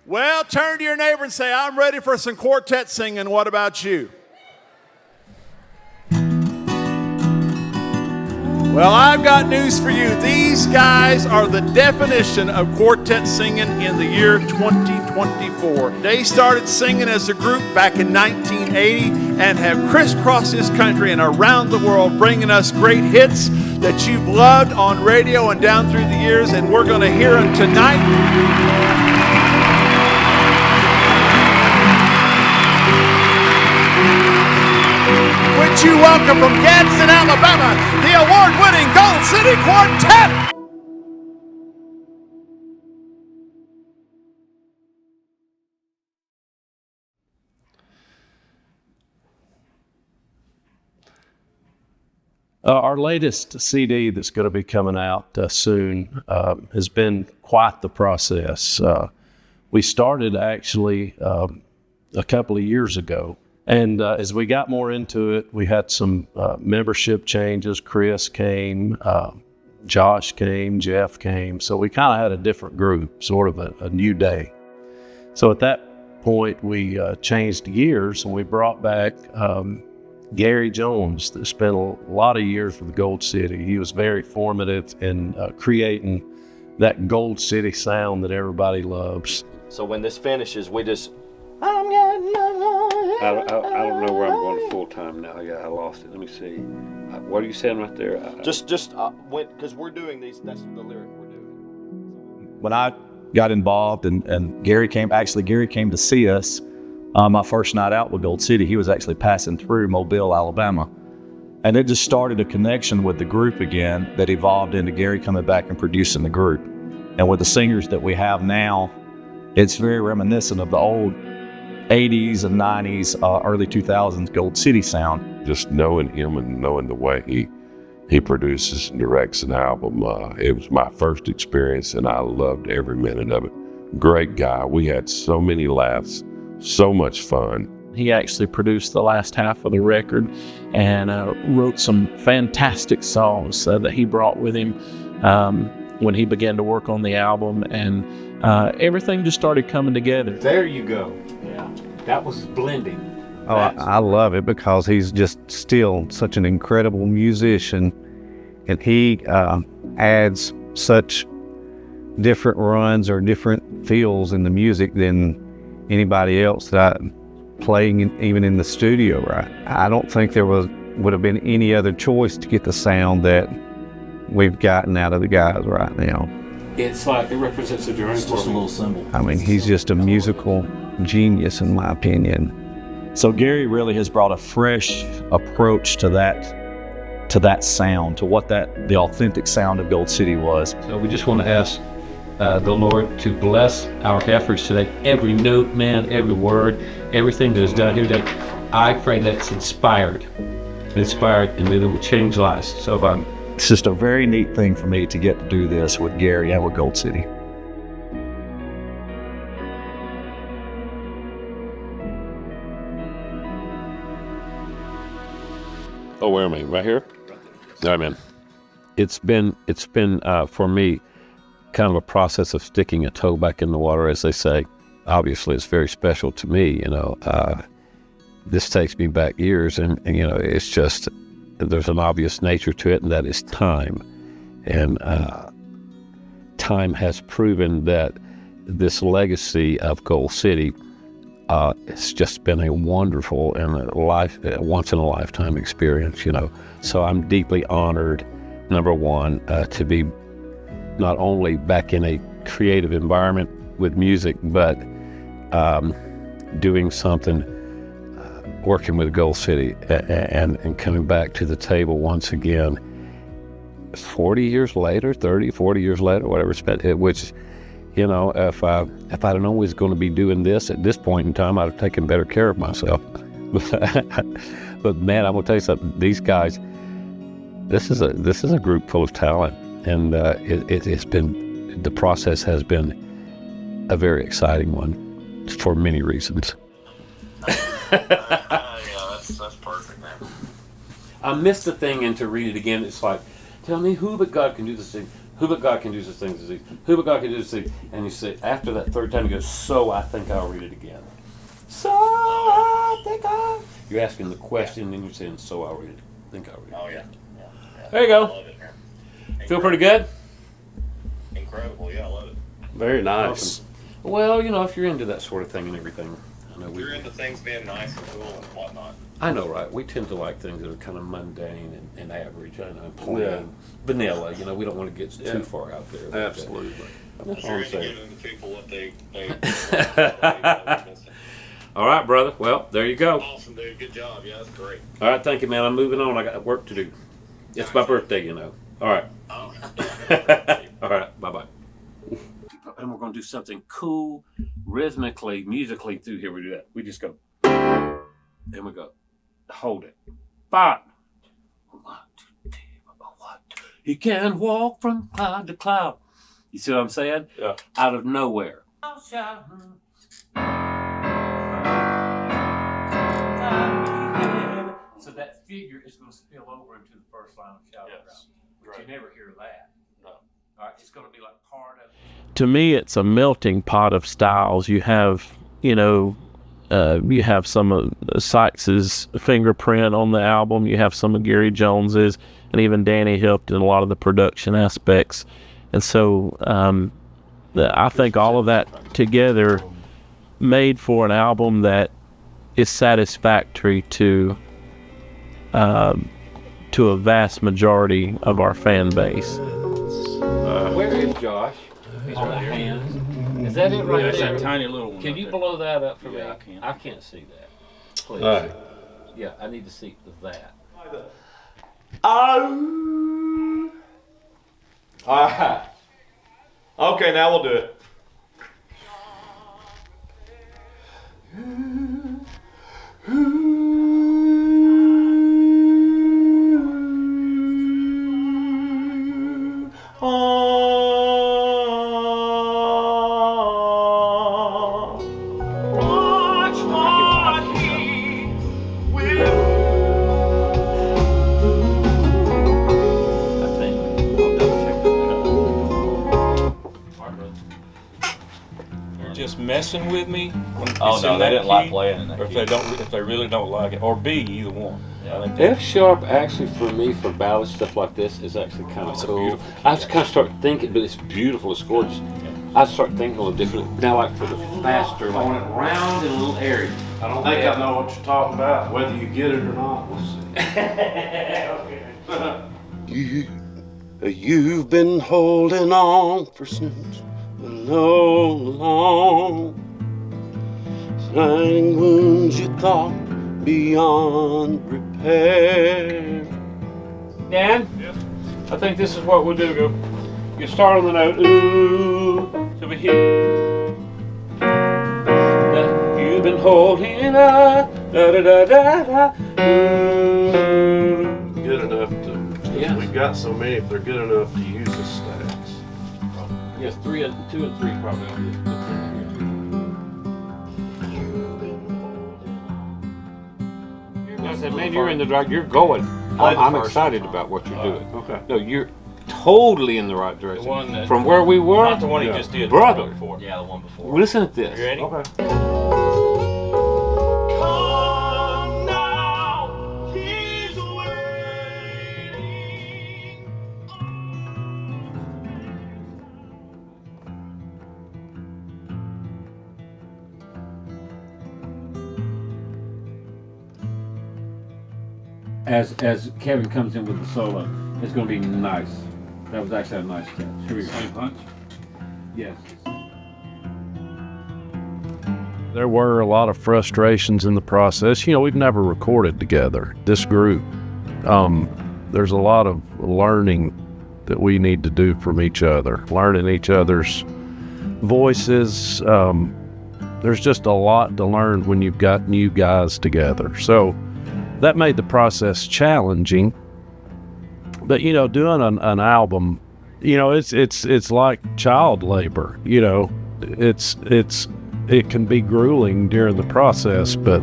Well, turn to your neighbor and say, I'm ready for some quartet singing. What about you? Well, I've got news for you. These guys are the definition of quartet singing in the year 2024. They started singing as a group back in 1980 and have crisscrossed this country and around the world, bringing us great hits that you've loved on radio and down through the years, and we're going to hear them tonight. Would you welcome from Gadsden, Alabama, the award-winning Gold City Quartet! Our latest CD that's going to be coming out soon has been quite the process. We started actually a couple of years ago. And as we got more into it, we had some membership changes. Chris came, Josh came, Jeff came. So we kind of had a different group, sort of a new day. So at that point, we changed gears and we brought back Gary Jones, that spent a lot of years with Gold City. He was very formative in creating that Gold City sound that everybody loves. So when this finishes, we just... I don't know where I'm going full time now. Yeah, I lost it. Let me see. What are you saying right there? Just because we're doing these, that's the lyric we're doing. When I got involved and Gary came to see us, my first night out with Gold City, he was actually passing through Mobile, Alabama. And it just started a connection with the group again that evolved into Gary coming back and producing the group. And with the singers that we have now, it's very reminiscent of the old 80s and 90s, early 2000s Gold City sound. Just knowing him and knowing the way he produces and directs an album, it was my first experience and I loved every minute of it. Great guy. We had so many laughs, so much fun. He actually produced the last half of the record and wrote some fantastic songs that he brought with him when he began to work on the album, and everything just started coming together. There you go. Yeah, that was blending. Oh, I love it because he's just still such an incredible musician, and he adds such different runs or different feels in the music than anybody else that I playing even in the studio. Right? I don't think there would have been any other choice to get the sound that we've gotten out of the guys right now. It's like it represents a journey. It's just a little symbol. I mean, he's just a musical genius in my opinion. So Gary really has brought a fresh approach to that sound, to what the authentic sound of Gold City was. So we just want to ask the Lord to bless our efforts today. Every note, man, every word, everything that is done here today, I pray that it's inspired and that it will change lives. So it's just a very neat thing for me to get to do this with Gary and with Gold City. Oh, where am I? Right here? All right, man. It's been for me kind of a process of sticking a toe back in the water, as they say. Obviously, it's very special to me. This takes me back years, and it's just there's an obvious nature to it, and that is time. And time has proven that this legacy of Gold City it's just been a wonderful and a once-in-a-lifetime experience, So I'm deeply honored, number one, to be not only back in a creative environment with music, but doing something, working with Gold City and coming back to the table once again, 40 years later, 30, 40 years later, whatever it's been, which... if I'd known we was going to be doing this at this point in time, I'd have taken better care of myself. But man, I'm going to tell you something. These guys, this is a group full of talent, and it's been, the process has been a very exciting one for many reasons. Yeah, that's perfect, man. I missed the thing, and to read it again, it's like, tell me who but God can do this thing. Who but God can do such things as these? Who but God can do such things? And you say, after that third time, you go, so I think I'll read it again. So I think I'll. You're asking the question, and you're saying, so I'll read it. Think I'll read it. Oh yeah. There you I go. love it, man. Feel pretty good? Incredible. Yeah, I love it. Very nice. Awesome. Well, you know, if you're into that sort of thing and everything, I know You're into things being nice and cool and whatnot. I know, right? We tend to like things that are kind of mundane and average. I know, plain, Yeah. vanilla. You know, we don't want to get too far out there. Absolutely. That's all You're I'm into saying. giving the people what they All right, brother. Well, there you go. Awesome, dude. Good job. Yeah, that's great. All right, thank you, man. I'm moving on. I got work to do. It's my birthday, you know. All right. Oh. All right. Bye-bye. And we're going to do something cool, rhythmically, musically through here. We do that. We just go. Then we go. Hold it. 5. 1, 2, 3, 4, 1, 2. He can walk from cloud to cloud. You see what I'm saying? Yeah. Out of nowhere. So that figure is going to spill over into the first line of Shout It Out. But you never hear that. No. All right, it's going to be like part of. To me, it's a melting pot of styles. You have, you have some of Sykes's fingerprint on the album. You have some of Gary Jones's, and even Danny helped in a lot of the production aspects. And so I think all of that together made for an album that is satisfactory to a vast majority of our fan base. Where is Josh? He's right here. Is that it right there? That tiny little one. Can you blow that up for me? I can. I can't see that. Please. All right. Yeah, I need to see that. Oh. All right. Okay, now we'll do it. Just messing with me. When Oh it's no, in they that didn't like key, playing in that or if key. they don't, if they really don't like it, or B, either one. I think F sharp actually for me for ballad stuff like this is actually kind of It's a cool. beautiful key, I just kind of start thinking, but it's beautiful, it's gorgeous. I start thinking a little different now, like for the faster, like I want it round and a little airy. I don't think I know what you're talking about. Whether you get it or not, we'll see. You've been holding on for since so long, hiding wounds you thought beyond repair. Dan? Yes. I think this is what we'll do. Go. You start on the note, ooh, so we hit. You've been holding on, da da da da da. Ooh. Good enough to. Yeah. We've got so many. If they're good enough to use as stacks. Yes, 2 and 3 probably. I said, man, you're in the right. You're going. I'm excited about what you're doing. Okay. No, you're totally in the right direction. The one that- From where we were, Not the one he just did. Brother. The one before. Yeah, the one before. Listen to this. You ready? Okay. Come now, he's waiting. As Kevin comes in with the solo, it's going to be nice. That was actually a nice catch. Here we go. Same punch. Yes. There were a lot of frustrations in the process. We've never recorded together, this group. There's a lot of learning that we need to do from each other, learning each other's voices. There's just a lot to learn when you've got new guys together. So that made the process challenging. But, doing an album, it's like child labor. It can be grueling during the process, but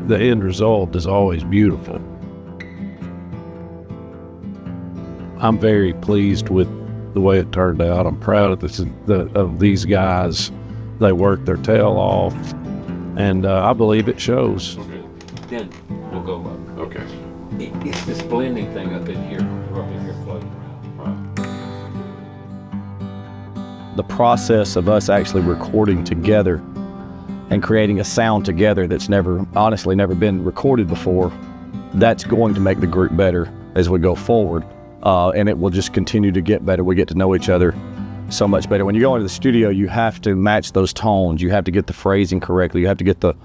the end result is always beautiful. I'm very pleased with the way it turned out. I'm proud of of these guys. They worked their tail off, and I believe it shows. Then we'll go up. Okay. It's this blending thing up in here floating around. The process of us actually recording together and creating a sound together that's honestly never been recorded before, that's going to make the group better as we go forward. And it will just continue to get better. We get to know each other so much better. When you go into the studio, you have to match those tones. You have to get the phrasing correctly. You have to get the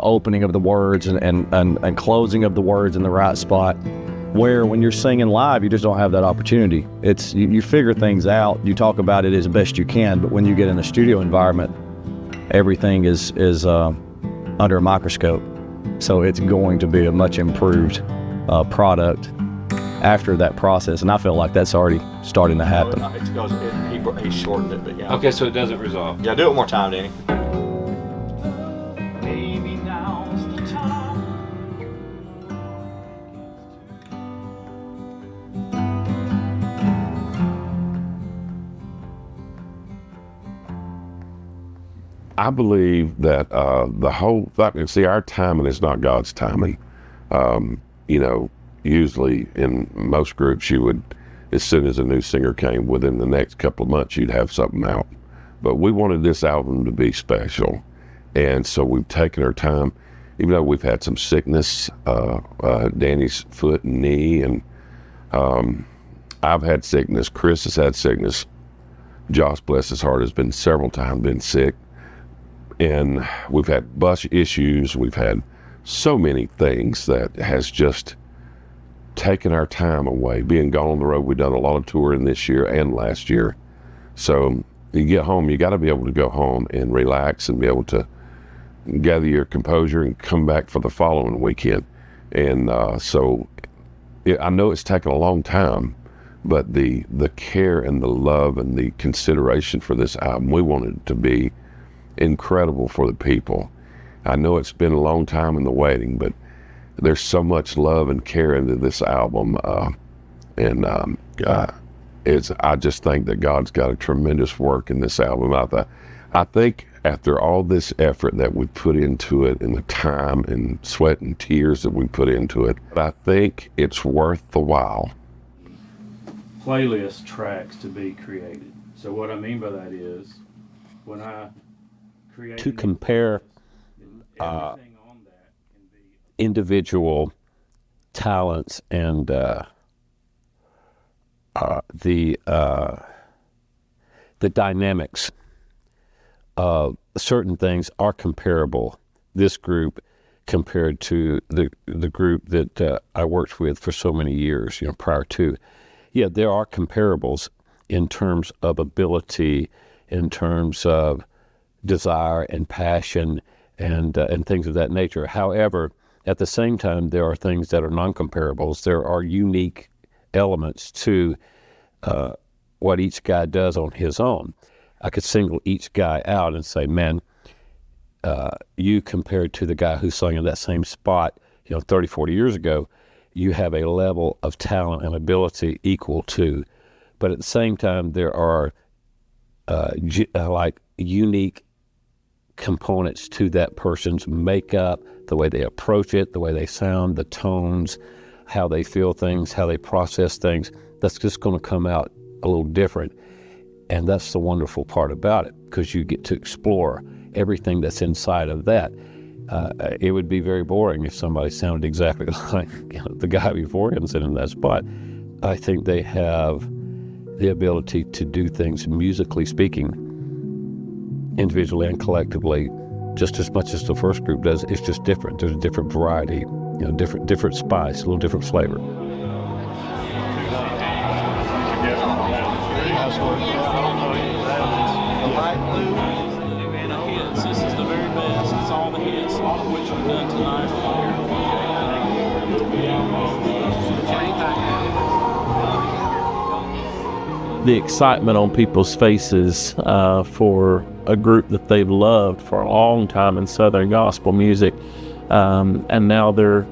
opening of the words and closing of the words in the right spot. Where when you're singing live, you just don't have that opportunity. It's you figure things out. You talk about it as best you can. But when you get in a studio environment, everything is under a microscope. So it's going to be a much improved product after that process, and I feel like that's already starting to happen. He shortened it, but yeah. Okay, so it doesn't resolve. Yeah, do it one more time, Danny. Maybe now's the time. I believe that the whole thing, see, our timing is not God's timing. Usually in most groups, you would, as soon as a new singer came, within the next couple of months, you'd have something out. But we wanted this album to be special. And so we've taken our time, even though we've had some sickness, Danny's foot and knee, and I've had sickness. Chris has had sickness. Josh, bless his heart, has been several times been sick. And we've had bus issues. We've had so many things that has just taken our time away. Being gone on the road, we've done a lot of touring this year and last year. So you get home, you got to be able to go home and relax and be able to gather your composure and come back for the following weekend. And I know it's taken a long time, but the care and the love and the consideration for this album, we wanted it to be incredible for the people. I know it's been a long time in the waiting, but there's so much love and care into this album, I just think that God's got a tremendous work in this album. I think after all this effort that we put into it, and the time and sweat and tears that we put into it, I think it's worth the while. Playlist tracks to be created. So what I mean by that is, when I create To compare everything on that can be individual talents and the dynamics of certain things are comparable. This group compared to the group that I worked with for so many years, prior to. Yeah, there are comparables in terms of ability, in terms of desire and passion, and things of that nature. However, at the same time, there are things that are non-comparables. There are unique elements to what each guy does on his own. I could single each guy out and say, man, you compared to the guy who sang in that same spot, 30, 40 years ago, you have a level of talent and ability equal to. But at the same time, there are like unique components to that person's makeup, the way they approach it, the way they sound, the tones, how they feel things, how they process things. That's just going to come out a little different. And that's the wonderful part about it, because you get to explore everything that's inside of that. It would be very boring if somebody sounded exactly like the guy before him sitting in that spot. I think they have the ability to do things, musically speaking, individually and collectively, just as much as the first group does. It's just different. There's a different variety, different spice, a little different flavor. This is the very best. It's all the hits, all of which are done tonight. the excitement on people's faces for a group that they've loved for a long time in Southern gospel music, and now they're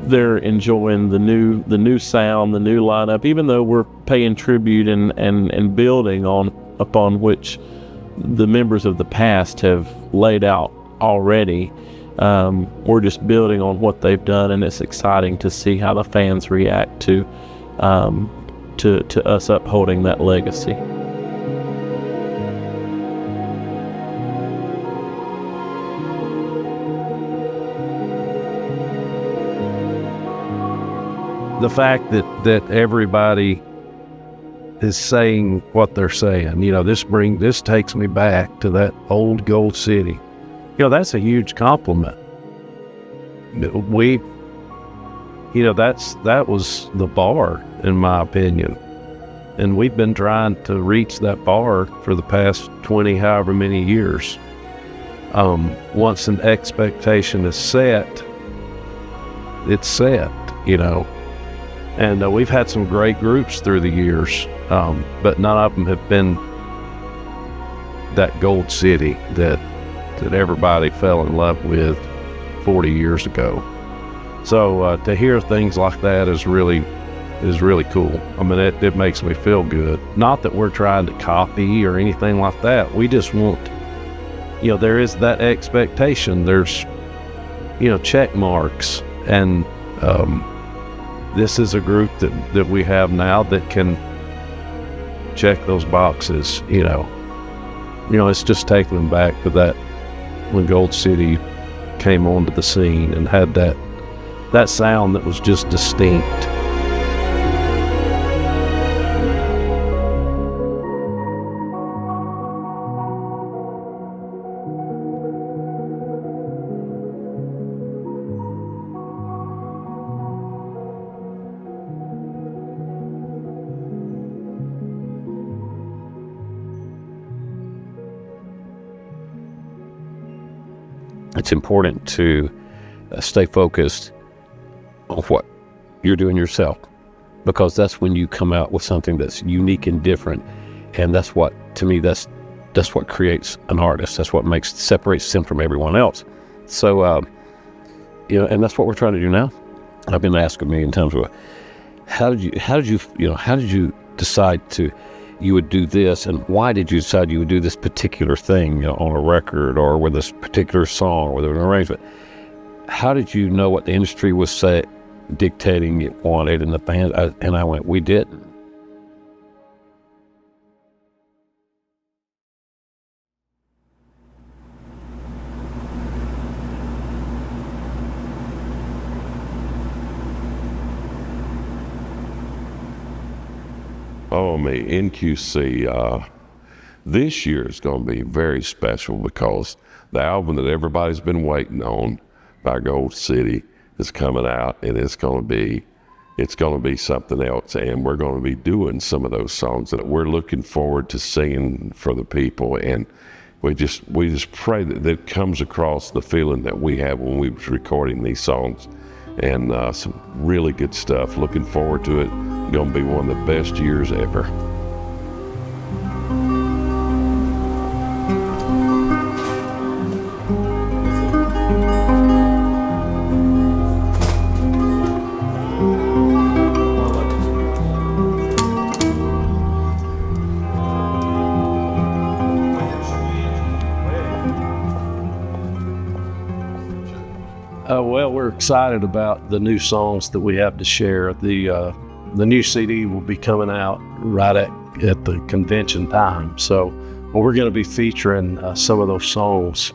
they're enjoying the new sound, the new lineup, even though we're paying tribute and building upon which the members of the past have laid out already. We're just building on what they've done, and it's exciting to see how the fans react to us upholding that legacy. The fact that everybody is saying what they're saying, this takes me back to that old Gold City. That's a huge compliment. That was the bar, in my opinion. And we've been trying to reach that bar for the past 20, however many years. Once an expectation is set, it's set, And we've had some great groups through the years, but none of them have been that Gold City that everybody fell in love with 40 years ago. So to hear things like that is really cool. I mean, it makes me feel good. Not that we're trying to copy or anything like that. We just want, there is that expectation. There's, check marks, and this is a group that we have now that can check those boxes. It's just taking them back to that when Gold City came onto the scene and had that sound that was just distinct. It's important to stay focused on what you're doing yourself, because that's when you come out with something that's unique and different, and that's what, to me, that's what creates an artist. That's what separates them from everyone else. So, and that's what we're trying to do now. I've been asked a million times, how did you decide you would do this, and why did you decide you would do this particular thing on a record or with this particular song or with an arrangement? How did you know what the industry was dictating it wanted and the fans? And I went, we didn't. Oh, me, NQC, this year is going to be very special because the album that everybody's been waiting on by Gold City is coming out, and it's going to be something else, and we're going to be doing some of those songs that we're looking forward to singing for the people, and we just pray that it comes across the feeling that we have when we was recording these songs, and some really good stuff. Looking forward to it. Going to be one of the best years ever. Well, we're excited about the new songs that we have to share. The new CD will be coming out right at the convention time. So we're going to be featuring some of those songs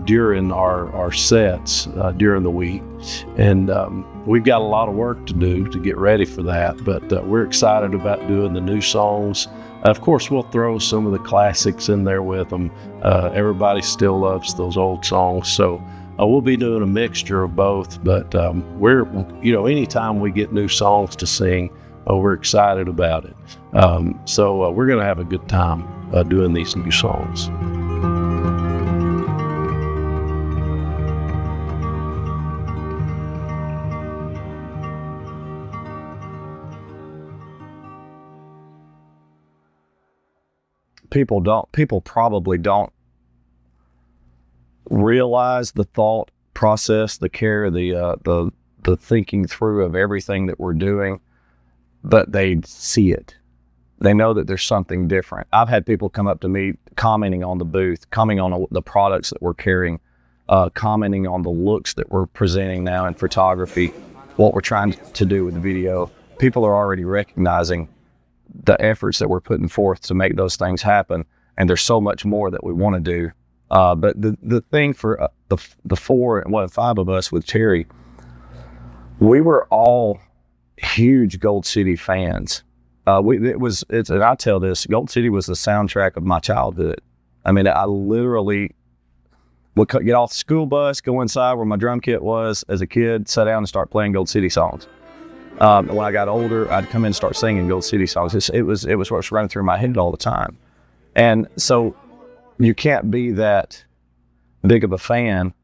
during our sets during the week. And we've got a lot of work to do to get ready for that, but we're excited about doing the new songs. Of course, we'll throw some of the classics in there with them. Everybody still loves those old songs. So we'll be doing a mixture of both, but anytime we get new songs to sing, we're excited about it. So we're going to have a good time doing these new songs. People probably don't realize the thought process, the care, the the thinking through of everything that we're doing, but they see it. They know that there's something different. I've had people come up to me commenting on the booth, commenting on the products that we're carrying, commenting on the looks that we're presenting now in photography, what we're trying to do with the video. People are already recognizing the efforts that we're putting forth to make those things happen, and there's so much more that we want to do. But the thing for the five of us with Terry, we were all huge Gold City fans. And I tell this, Gold City was the soundtrack of my childhood. I mean, I literally would get off the school bus, go inside where my drum kit was as a kid, sit down and start playing Gold City songs. When I got older, I'd come in and start singing Gold City songs. It was what was running through my head all the time. And so you can't be that big of a fan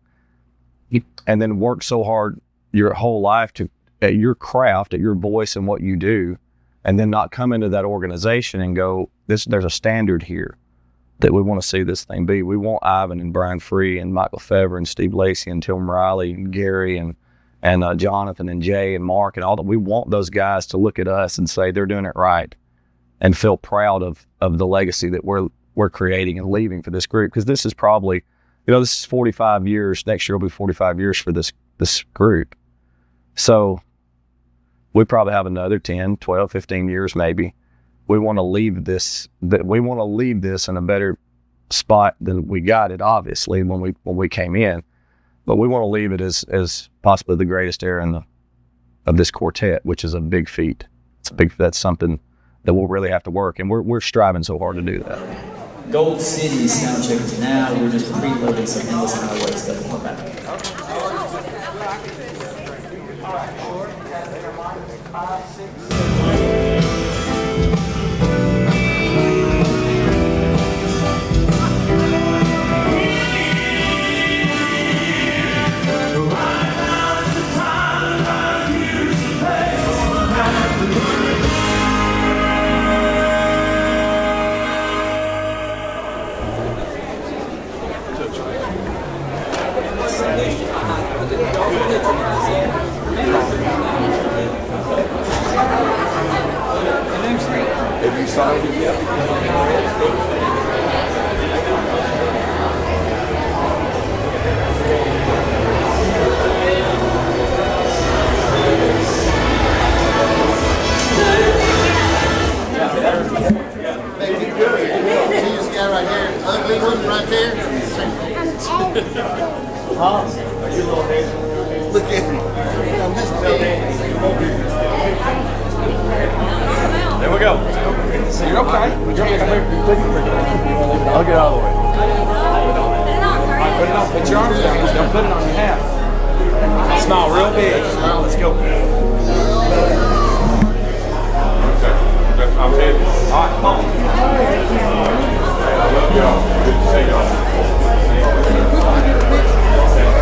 and then work so hard your whole life at your craft, at your voice and what you do, and then not come into that organization and go, there's a standard here that we want to see this thing be. We want Ivan and Brian Free and Michael Fever and Steve Lacy and Tim Riley and Gary and Jonathan and Jay and Mark and all that. We want those guys to look at us and say they're doing it right and feel proud of the legacy that we're creating and leaving for this group. Because this is probably, this is 45 years. Next year will be 45 years for this group. So we probably have another 10, 12, 15 years maybe. We want to leave this in a better spot than we got it, obviously, when we came in. But we want to leave it as possibly the greatest era of this quartet, which is a big feat. That's something that we'll really have to work, and we're striving so hard to do that. Gold City sound check is now. We're just preloading some Endless Highway stuff in the back. Have you signed it yet? See this guy right here, ugly one right there? Huh? Are you a little hazy? Look at him. I'm this big. There we go. You're okay. I'll get out of the way. Put it on. Put your arms down. Don't put it on your hat. Smile real big. Smile. Let's go. I'm heavy. All right, come on. Hey, I love y'all. Good to see y'all.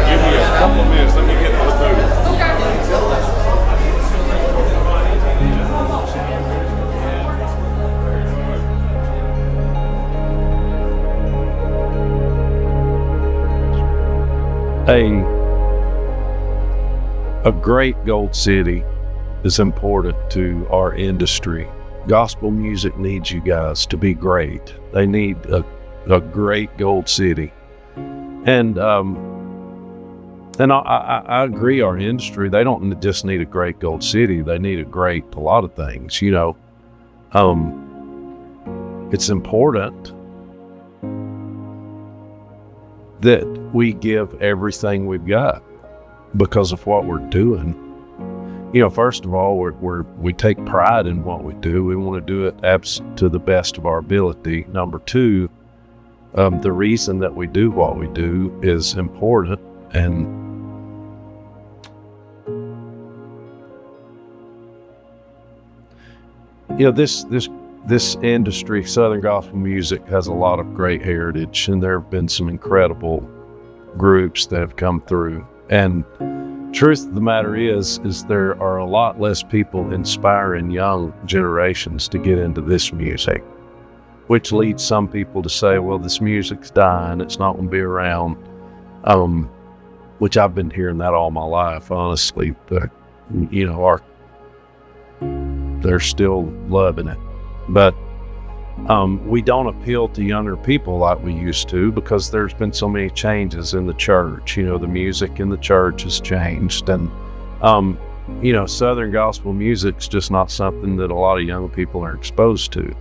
Give me a couple of minutes. Let me get to the booth. A great Gold City is important to our industry. Gospel music needs you guys to be great. They need a great Gold City. And I agree, our industry, they don't just need a great Gold City. They need a lot of things, It's important that we give everything we've got because of what we're doing. First of all, we take pride in what we do. We want to do it to the best of our ability. Number two, the reason that we do what we do is important, and this industry, Southern gospel music, has a lot of great heritage, and there have been some incredible groups that have come through. And truth of the matter is there are a lot less people inspiring young generations to get into this music, which leads some people to say, well, this music's dying, it's not going to be around. which I've been hearing that all my life, honestly. But, you know, they're still loving it. But we don't appeal to younger people like we used to because there's been so many changes in the church. You know, the music in the church has changed. And, you know, Southern gospel music's just not something that a lot of young people are exposed to.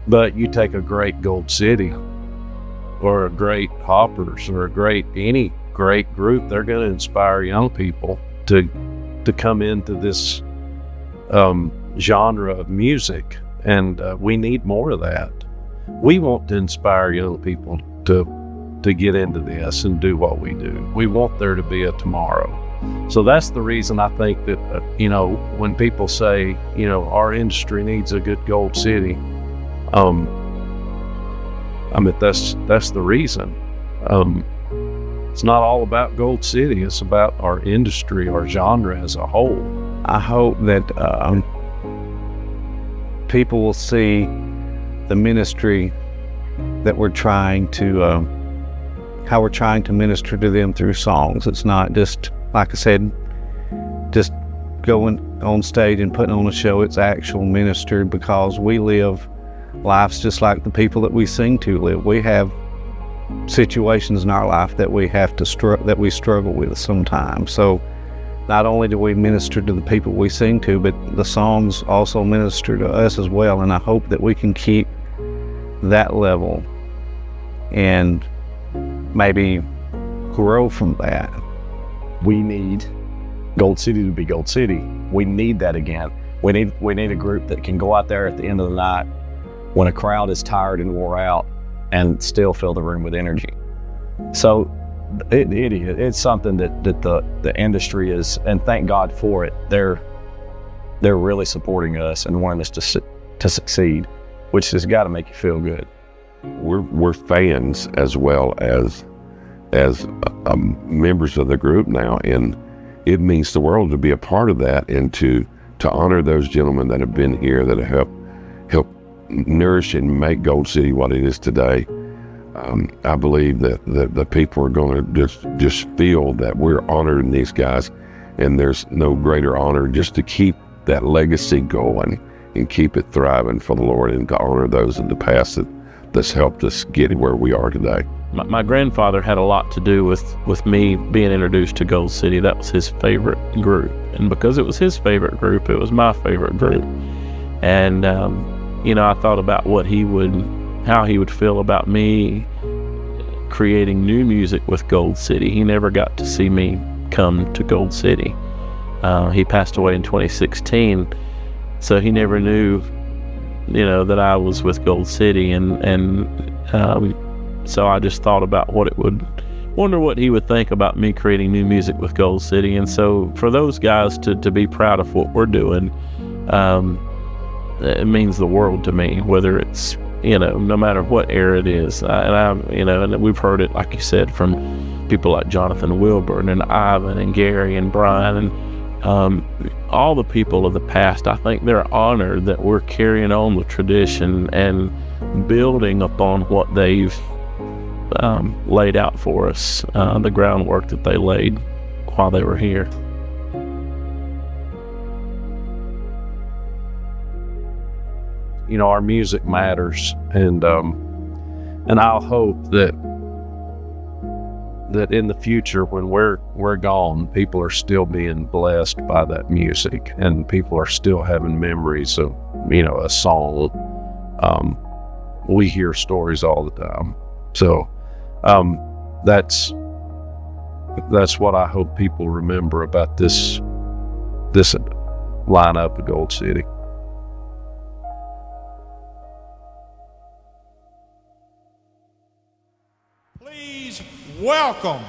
But you take a great Gold City or a great Hoppers or any great group, they're going to inspire young people to come into this genre of music. And we need more of that. We want to inspire young people to get into this and do what we do. We want there to be a tomorrow. So that's the reason I think that, you know, when people say, you know, our industry needs a good Gold City, I mean, that's the reason. It's not all about Gold City. It's about our industry, our genre as a whole. I hope that people will see the ministry that we're trying to, how we're trying to minister to them through songs. It's not just, like I said, just going on stage and putting on a show. It's actual ministry because we live lives just like the people that we sing to live. We have situations in our life that we have to that we struggle with sometimes. So not only do we minister to the people we sing to, but the songs also minister to us as well. And I hope that we can keep that level and maybe grow from that. We need Gold City to be Gold City. We need that again. We need a group that can go out there at the end of the night when a crowd is tired and wore out and still fill the room with energy. So it's something that the industry is, and thank God for it. They're really supporting us and wanting us to succeed, which has got to make you feel good. We're fans as well as members of the group now, and it means the world to be a part of that and to honor those gentlemen that have been here, that have helped nourish and make Gold City what it is today. I believe that the people are going to just feel that we're honoring these guys, and there's no greater honor just to keep that legacy going and keep it thriving for the Lord, and to honor those in the past that's helped us get where we are today. My grandfather had a lot to do with me being introduced to Gold City. That was his favorite group, and because it was his favorite group, it was my favorite group. And you know, I thought about how he would feel about me creating new music with Gold City. He never got to see me come to Gold City. He passed away in 2016, so he never knew, you know, that I was with Gold City, and so I just thought about wonder what he would think about me creating new music with Gold City. And so for those guys to be proud of what we're doing, it means the world to me, whether it's, you know, no matter what era it is. And we've heard it, like you said, from people like Jonathan Wilburn and Ivan and Gary and Brian and all the people of the past. I think they're honored that we're carrying on the tradition and building upon what they've laid out for us, the groundwork that they laid while they were here. You know, our music matters, and I'll hope that in the future, when we're gone, people are still being blessed by that music, and people are still having memories of, you know, a song. We hear stories all the time, so that's what I hope people remember about this lineup of Gold City. Welcome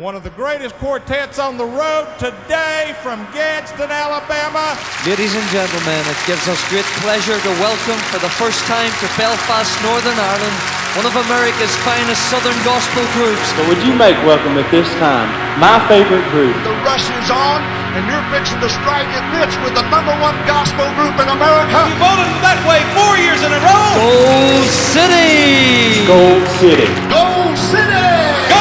one of the greatest quartets on the road today from Gadsden, Alabama. Ladies and gentlemen, it gives us great pleasure to welcome for the first time to Belfast, Northern Ireland, one of America's finest Southern gospel groups. So would you make welcome at this time my favorite group? The rush is on, and you're fixing to strike it rich with the #1 gospel group in America. You voted that way 4 years in a row. Gold City! Gold City! Gold City! Gold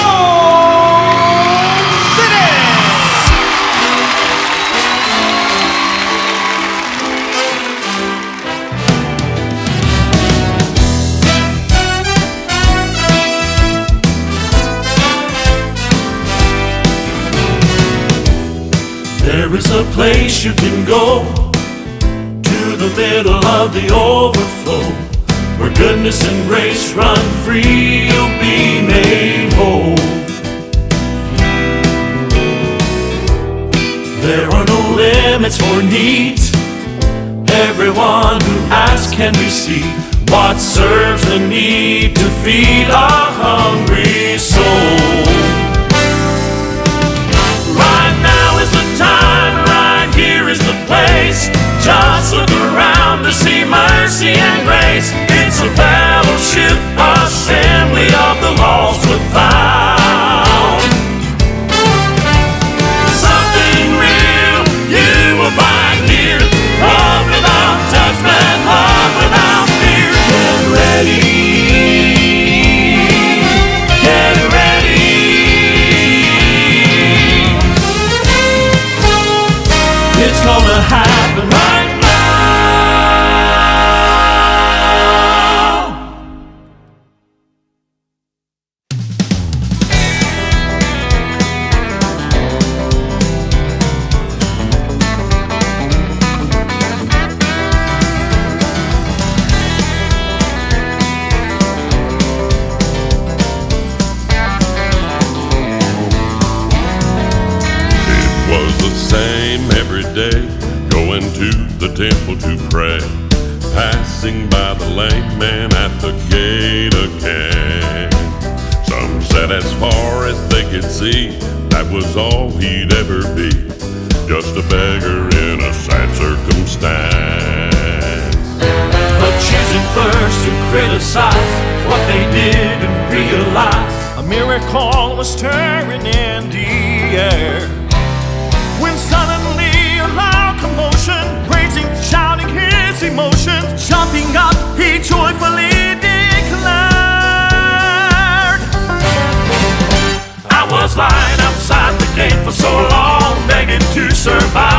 There is a place you can go, to the middle of the overflow, where goodness and grace run free, you'll be made whole. There are no limits for needs. Everyone who asks can receive what serves the need to feed a hungry soul. Right now is the time, right here is the place. Just look around to see mercy and grace. It's a fellowship, assembly of the lost without. Something real you will find here. Love without judgment, love without fear. Get ready, get ready. It's gonna happen right now. Going to the temple to pray, passing by the lame man at the gate again. Some said as far as they could see, that was all he'd ever be, just a beggar in a sad circumstance. But choosing first to criticize what they did and realize a miracle was stirring in the air. When suddenly a loud commotion, praising, shouting his emotions, jumping up, he joyfully declared, I was lying outside the gate for so long, begging to survive.